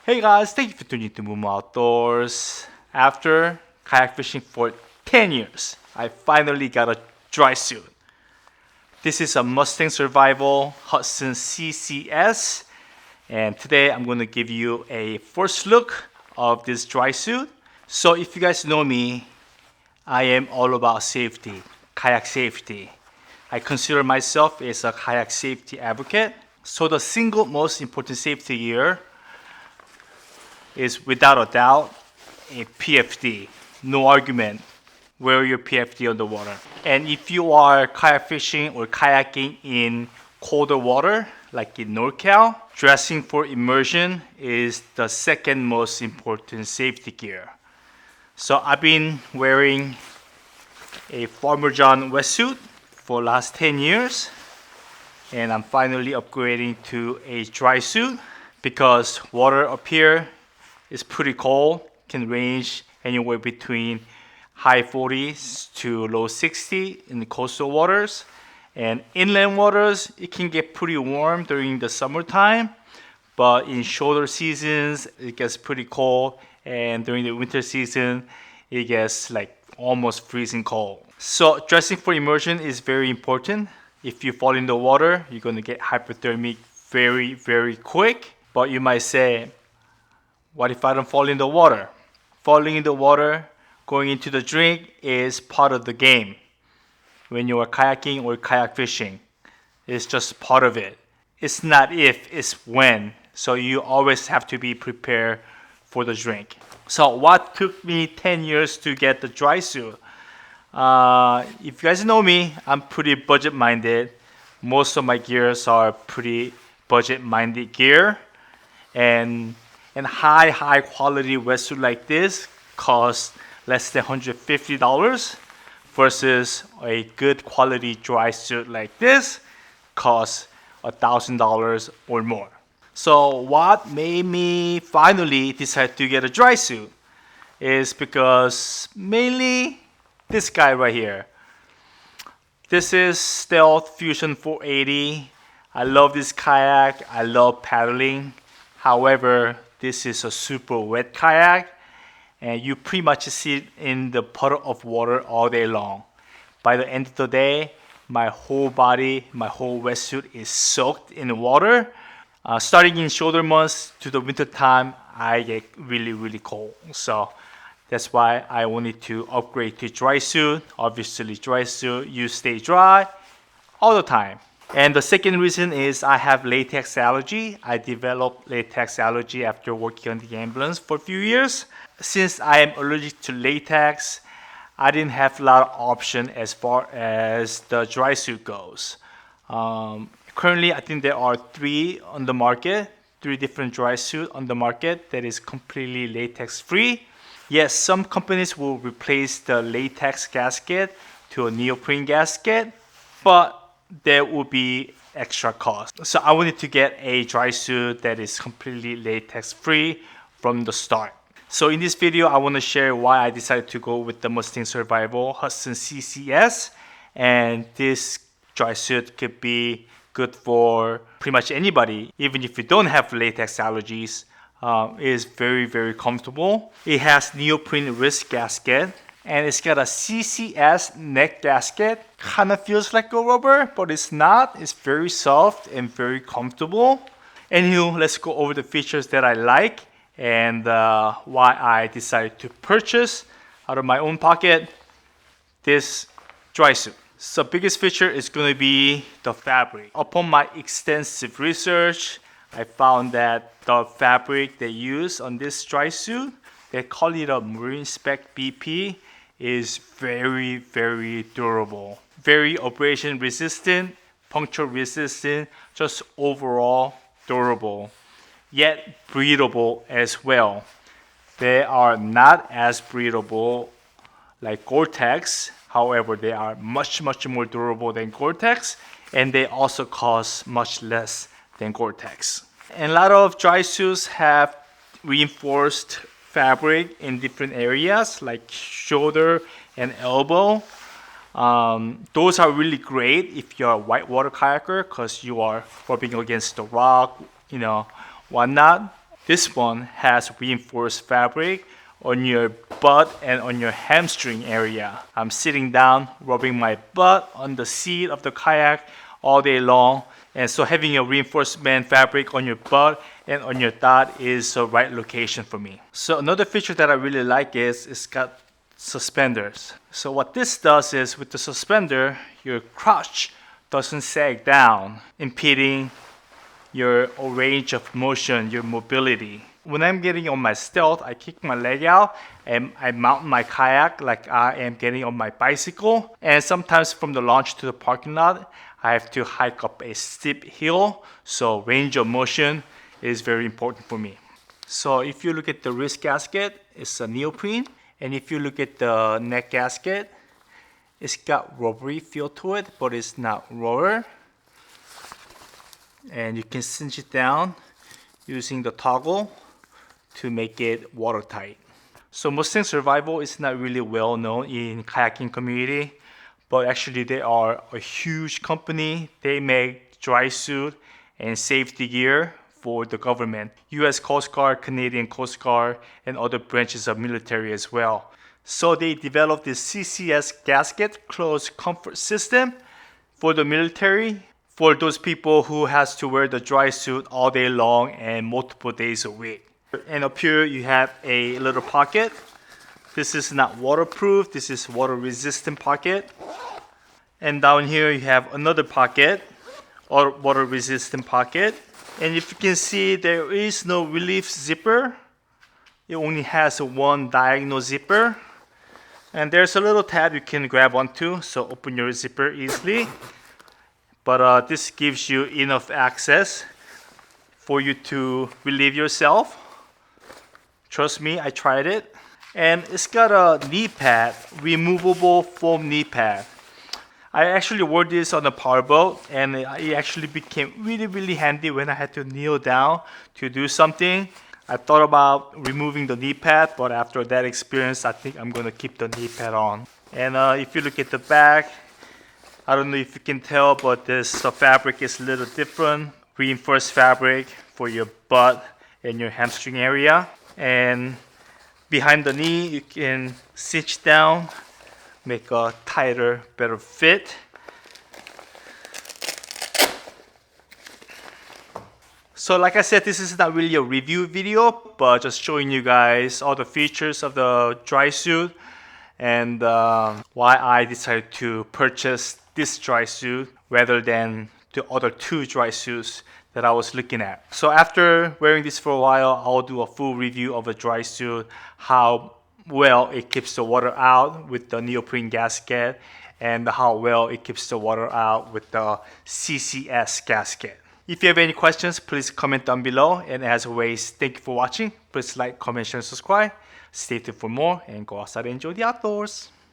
Hey guys, thank you for tuning in to Momo Outdoors. After kayak fishing for 10 years, I finally got a dry suit. This is a Mustang Survival Hudson CCS, and today I'm going to give you a first look of this dry suit. So if you guys know me, I am all about safety, kayak safety. I consider myself as a kayak safety advocate. So the single most important safety gear is without a doubt a PFD. No argument. Wear your PFD on the water. And if you are kayak fishing or kayaking in colder water, like in NorCal, dressing for immersion is the second most important safety gear. So I've been wearing a Farmer John wetsuit for the last 10 years. And I'm finally upgrading to a dry suit because water up here is pretty cold, can range anywhere between high 40s to low 60 in the coastal waters. And inland waters, it can get pretty warm during the summertime, but in shorter seasons, it gets pretty cold. And during the winter season, it gets like almost freezing cold. So dressing for immersion is very important. If you fall in the water, you're gonna get hypothermic very, very quick. But you might say, what if I don't fall in the water? Falling in the water, going into the drink is part of the game. When you are kayaking or kayak fishing, it's just part of it. It's not if, it's when. So you always have to be prepared for the drink. So what took me 10 years to get the dry suit? If you guys know me, I'm pretty budget minded. Most of my gears are pretty budget minded gear. And high quality wetsuit like this costs less than $150 versus a good quality dry suit like this costs $1,000 or more. So what made me finally decide to get a dry suit is because mainly this guy right here. This is Stealth Fusion 480. I love this kayak. I love paddling. However, this is a super wet kayak and you pretty much sit in the puddle of water all day long. By the end of the day, my whole body, my whole wetsuit is soaked in water. Starting in shoulder months to the winter time, I get really, really cold. So that's why I wanted to upgrade to dry suit. Obviously, dry suit, you stay dry all the time. And the second reason is I have latex allergy. I developed latex allergy after working on the ambulance for a few years. Since I am allergic to latex, I didn't have a lot of options as far as the dry suit goes. Currently, I think there are three different dry suits on the market that is completely latex free. Yes, some companies will replace the latex gasket to a neoprene gasket, but there will be extra cost. So I wanted to get a dry suit that is completely latex free from the start. So in this video, I want to share why I decided to go with the Mustang Survival Hudson CCS. And this dry suit could be good for pretty much anybody, even if you don't have latex allergies. It is very, very comfortable. It has neoprene wrist gasket. And it's got a CCS neck gasket. Kind of feels like a rubber, but it's not. It's very soft and very comfortable. Anywho, let's go over the features that I like and why I decided to purchase out of my own pocket this dry suit. So the biggest feature is going to be the fabric. Upon my extensive research, I found that the fabric they use on this dry suit, they call it a Marine Spec BP, is very, very durable. Very abrasion resistant, puncture resistant, just overall durable. Yet breathable as well. They are not as breathable like Gore-Tex. However, they are much, much more durable than Gore-Tex. And they also cost much less than Gore-Tex. And a lot of dry suits have reinforced fabric in different areas like shoulder and elbow. Those are really great if you're a whitewater kayaker because you are rubbing against the rock, whatnot. This one has reinforced fabric on your butt and on your hamstring area. I'm sitting down, rubbing my butt on the seat of the kayak all day long. And so having a reinforcement fabric on your butt and on your thigh is the right location for me. So another feature that I really like is it's got suspenders. So what this does is with the suspender, your crotch doesn't sag down, impeding your range of motion, your mobility. When I'm getting on my stealth, I kick my leg out and I mount my kayak like I am getting on my bicycle. And sometimes from the launch to the parking lot, I have to hike up a steep hill. So range of motion is very important for me. So if you look at the wrist gasket, it's a neoprene. And if you look at the neck gasket, it's got rubbery feel to it, but it's not rubber. And you can cinch it down using the toggle to make it watertight. So Mustang Survival is not really well known in kayaking community, but actually they are a huge company. They make dry suit and safety gear for the government, US Coast Guard, Canadian Coast Guard, and other branches of military as well. So they developed this CCS gasket closed comfort system for the military, for those people who has to wear the dry suit all day long and multiple days a week. And up here you have a little pocket. This is not waterproof, this is water resistant pocket. And down here you have another pocket, or water resistant pocket. And if you can see, there is no relief zipper. It only has one diagonal zipper. And there's a little tab you can grab onto, so open your zipper easily. But this gives you enough access for you to relieve yourself. Trust me, I tried it. And it's got a knee pad, removable foam knee pad. I actually wore this on a powerboat, and it actually became really handy when I had to kneel down to do something. I thought about removing the knee pad, but after that experience, I think I'm gonna keep the knee pad on. And if you look at the back, I don't know if you can tell, but the fabric is a little different. Reinforced fabric for your butt and your hamstring area. And behind the knee, you can cinch down, make a tighter, better fit. So like I said, this is not really a review video, but just showing you guys all the features of the dry suit and why I decided to purchase this dry suit rather than the other two dry suits that I was looking at. So after wearing this for a while, I'll do a full review of a dry suit, how well it keeps the water out with the neoprene gasket, and how well it keeps the water out with the CCS gasket. If you have any questions, please comment down below. And as always, thank you for watching. Please like, comment, share, and subscribe. Stay tuned for more, and go outside and enjoy the outdoors.